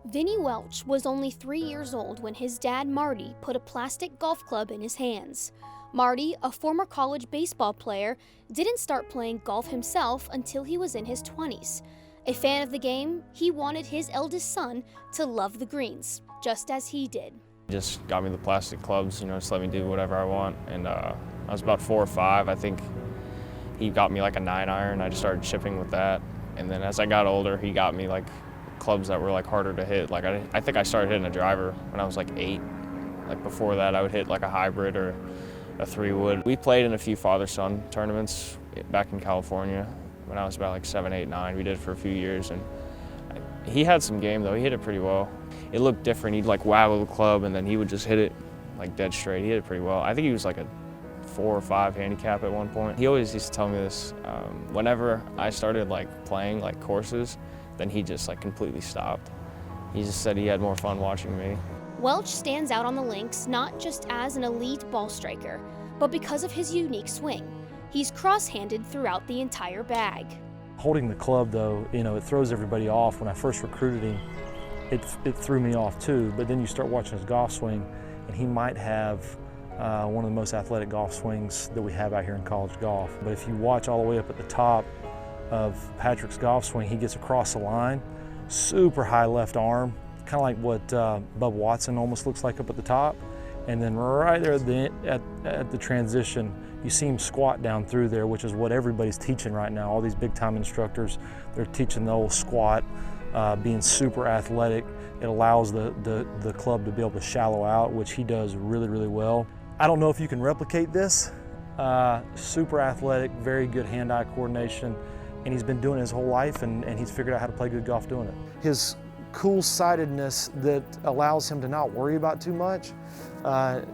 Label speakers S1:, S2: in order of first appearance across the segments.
S1: Vinny Welch was only 3 years old when his dad, Marty, put a plastic golf club in his hands. Marty, a former college baseball player, didn't start playing golf himself until he was in his 20s. A fan of the game, he wanted his eldest son to love the greens, just as he did.
S2: He just got me the plastic clubs, just let me do whatever I want. And I was about 4 or 5. I think he got me like a 9-iron. I just started chipping with that. And then as I got older, he got me like clubs that were like harder to hit. Like I think I started hitting a driver when I was like 8. Like before that, I would hit like a hybrid or a 3-wood. We played in a few father-son tournaments back in California when I was about like 7, 8, 9. We did it for a few years, and he had some game though. He hit it pretty well. It looked different. He'd like waggle the club and then he would just hit it like dead straight. He hit it pretty well. I think he was like a 4 or 5 handicap at one point. He always used to tell me this. Whenever I started like playing like courses, then he just like completely stopped. He just said he had more fun watching me.
S1: Welch stands out on the links not just as an elite ball striker, but because of his unique swing. He's cross-handed throughout the entire bag.
S3: Holding the club though, it throws everybody off. When I first recruited him, it threw me off too, but then you start watching his golf swing and he might have one of the most athletic golf swings that we have out here in college golf. But if you watch all the way up at the top of Patrick's golf swing, he gets across the line, super high left arm, kind of like what Bub Watson almost looks like up at the top. And then right there at the transition, you see him squat down through there, which is what everybody's teaching right now. All these big time instructors, they're teaching the old squat, being super athletic. It allows the club to be able to shallow out, which he does really, really well. I don't know if you can replicate this. Super athletic, very good hand-eye coordination, and he's been doing it his whole life, and he's figured out how to play good golf doing it. His cool-sightedness that allows him to not worry about too much,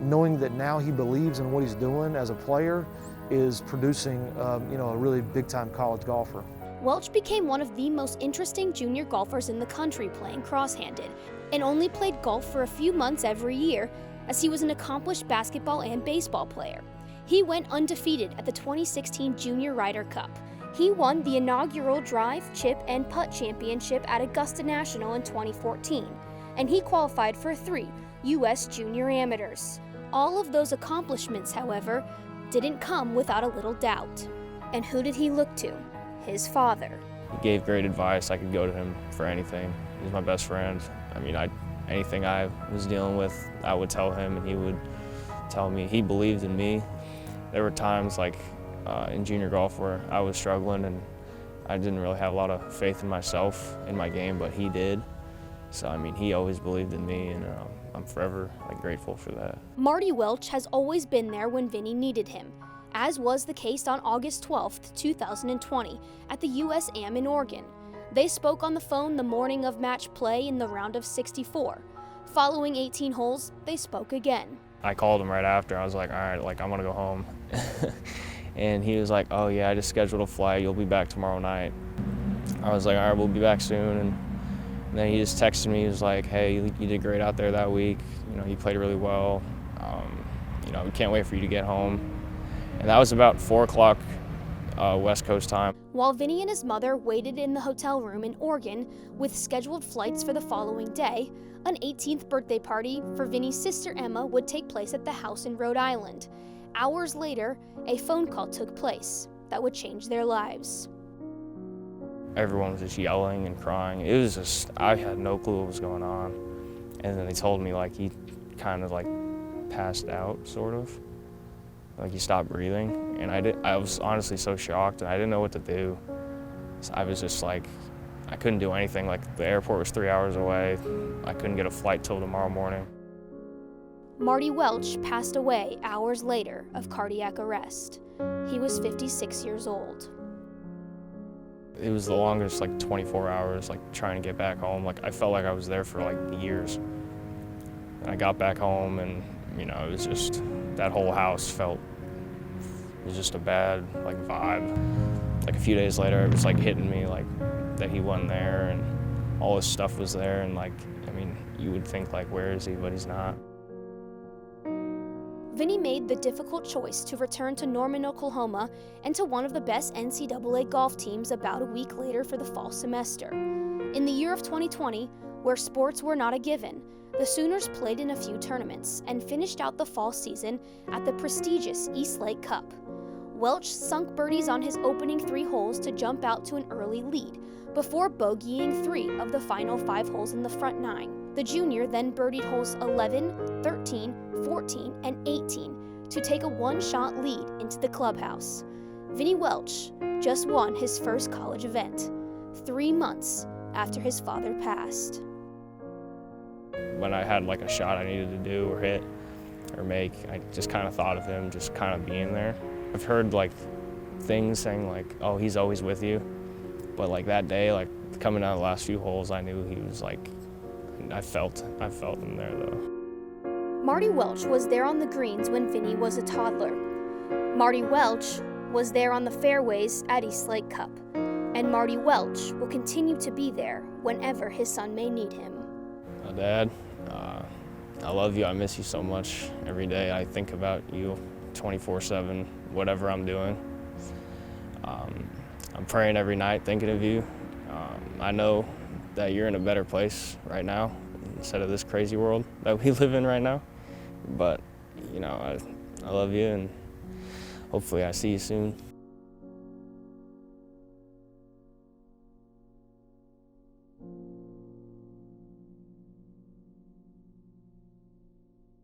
S3: knowing that now he believes in what he's doing as a player, is producing a really big-time college golfer.
S1: Welch became one of the most interesting junior golfers in the country playing cross-handed, and only played golf for a few months every year, as he was an accomplished basketball and baseball player. He went undefeated at the 2016 Junior Ryder Cup. He won the inaugural drive, chip, and putt championship at Augusta National in 2014, and he qualified for 3 U.S. Junior Amateurs. All of those accomplishments, however, didn't come without a little doubt. And who did he look to? His father.
S2: He gave great advice. I could go to him for anything. He's my best friend. Anything I was dealing with, I would tell him, and he would tell me. He believed in me. There were times like in junior golf where I was struggling and I didn't really have a lot of faith in myself, in my game, but he did. So he always believed in me, and I'm forever grateful for that.
S1: Marty Welch has always been there when Vinny needed him, as was the case on August 12th, 2020 at the USAM in Oregon. They spoke on the phone the morning of match play in the round of 64. Following 18 holes, they spoke again.
S2: I called him right after. I was like, all right, I want to go home. And he was like, oh yeah, I just scheduled a flight. You'll be back tomorrow night. I was like, all right, we'll be back soon. And then he just texted me. He was like, hey, you did great out there that week. You played really well. We can't wait for you to get home. And that was about 4 o'clock West Coast time.
S1: While Vinny and his mother waited in the hotel room in Oregon with scheduled flights for the following day, an 18th birthday party for Vinny's sister Emma would take place at the house in Rhode Island. Hours later, a phone call took place that would change their lives.
S2: Everyone was just yelling and crying. It was just, I had no clue what was going on. And then they told me he kind of passed out, sort of. He stopped breathing, and I was honestly so shocked, and I didn't know what to do. So I was just I couldn't do anything. The airport was 3 hours away. I couldn't get a flight till tomorrow morning.
S1: Marty Welch passed away hours later of cardiac arrest. He was 56 years old.
S2: It was the longest 24 hours trying to get back home. I felt like I was there for years. And I got back home, and it was just, that whole house it was just a bad vibe. A few days later, it was hitting me that he wasn't there, and all his stuff was there, and you would think where is he, but he's not.
S1: Vinny made the difficult choice to return to Norman, Oklahoma, and to one of the best NCAA golf teams about a week later for the fall semester. In the year of 2020, where sports were not a given, the Sooners played in a few tournaments and finished out the fall season at the prestigious East Lake Cup. Welch sunk birdies on his opening 3 holes to jump out to an early lead, before bogeying 3 of the final 5 holes in the front 9. The junior then birdied holes 11, 13, 14, and 18 to take a 1-shot lead into the clubhouse. Vinny Welch just won his first college event, 3 months after his father passed.
S2: When I had like a shot I needed to do or hit or make, I just kind of thought of him just kind of being there. I've heard like things saying like, oh, he's always with you. But like that day, like coming down the last few holes, I knew he was like, I felt him there though.
S1: Marty Welch was there on the greens when Vinny was a toddler. Marty Welch was there on the fairways at East Lake Cup. And Marty Welch will continue to be there whenever his son may need him.
S2: Dad, I love you. I miss you so much. Every day I think about you 24/7, whatever I'm doing. I'm praying every night, thinking of you. I know that you're in a better place right now instead of this crazy world that we live in right now. But, you know, I love you, and hopefully I see you soon.